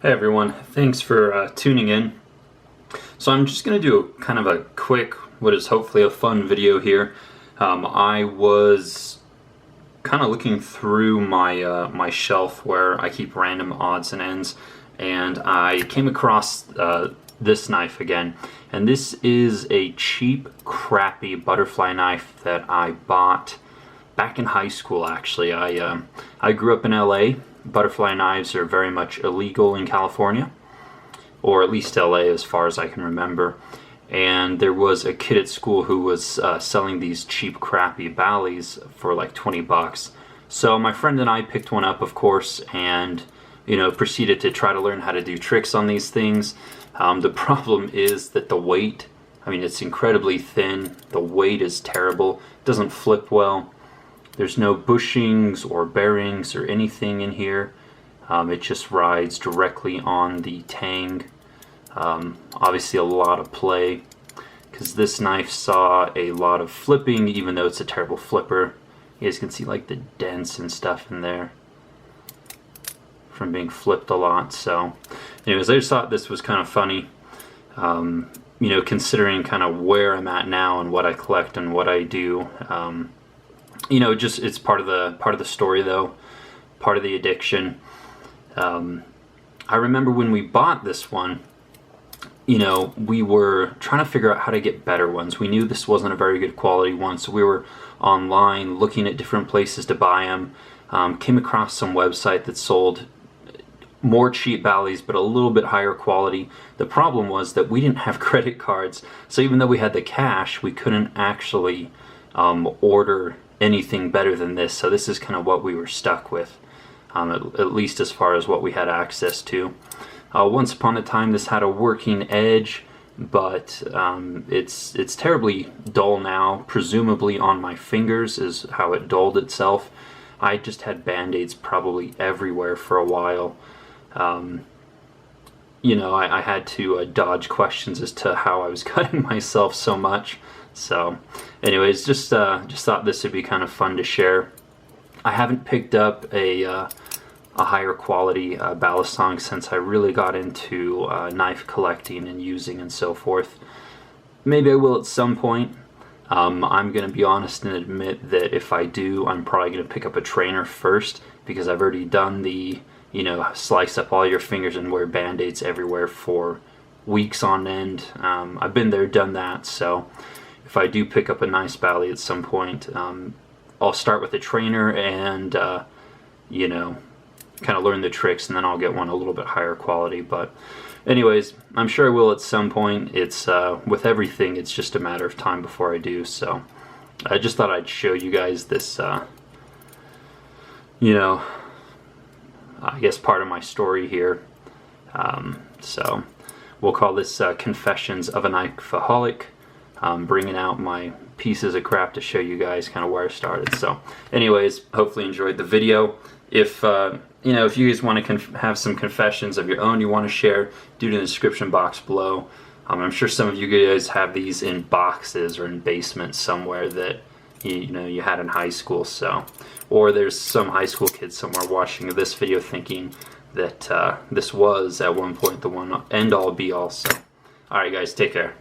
Hey everyone, thanks for tuning in. So I'm just going to do kind of a quick, what is hopefully a fun video here. I was kind of looking through my shelf where I keep random odds and ends, and I came across this knife again. And this is a cheap, crappy butterfly knife that I bought back in high school, actually. I grew up in LA. Butterfly knives are very much illegal in California, or at least LA as far as I can remember. And there was a kid at school who was selling these cheap, crappy Balis for like 20 bucks. So my friend and I picked one up, of course, and proceeded to try to learn how to do tricks on these things. The problem is that the weight, it's incredibly thin. The weight is terrible. It doesn't flip well. There's no bushings or bearings or anything in here. It just rides directly on the tang. Obviously a lot of play, because this knife saw a lot of flipping, even though it's a terrible flipper. You guys can see like the dents and stuff in there from being flipped a lot. So anyways, I just thought this was kind of funny, considering kind of where I'm at now and what I collect and what I do. It's part of the story, though, part of the addiction. I remember when we bought this one, we were trying to figure out how to get better ones. We knew this wasn't a very good quality one, so we were online looking at different places to buy them. Came across some website that sold more cheap Balis, but a little bit higher quality. The problem was that we didn't have credit cards, so even though we had the cash, we couldn't actually order anything better than this. So this is kind of what we were stuck with, at least as far as what we had access to. Once upon a time this had a working edge, but it's terribly dull now. Presumably on my fingers is how it dulled itself. I just had band-aids probably everywhere for a while. I had to dodge questions as to how I was cutting myself so much. So anyways, just thought this would be kind of fun to share. I haven't picked up a higher quality Balisong since I really got into knife collecting and using and so forth. Maybe I will at some point. I'm going to be honest and admit that if I do, I'm probably going to pick up a trainer first, because I've already done the, slice up all your fingers and wear band-aids everywhere for weeks on end. I've been there, done that. So if I do pick up a nice Bali at some point, I'll start with a trainer and, kind of learn the tricks, and then I'll get one a little bit higher quality. But anyways, I'm sure I will at some point. It's with everything, it's just a matter of time before I do. So I just thought I'd show you guys this, I guess part of my story here. So we'll call this Confessions of a Knifeaholic. Bringing out my pieces of crap to show you guys kind of where I started. So anyways, hopefully you enjoyed the video. If if you guys want to have some confessions of your own you want to share, do it in the description box below. I'm sure some of you guys have these in boxes or in basements somewhere that you had in high school. So, or there's some high school kids somewhere watching this video thinking that this was at one point the one end all be all. So alright guys, take care.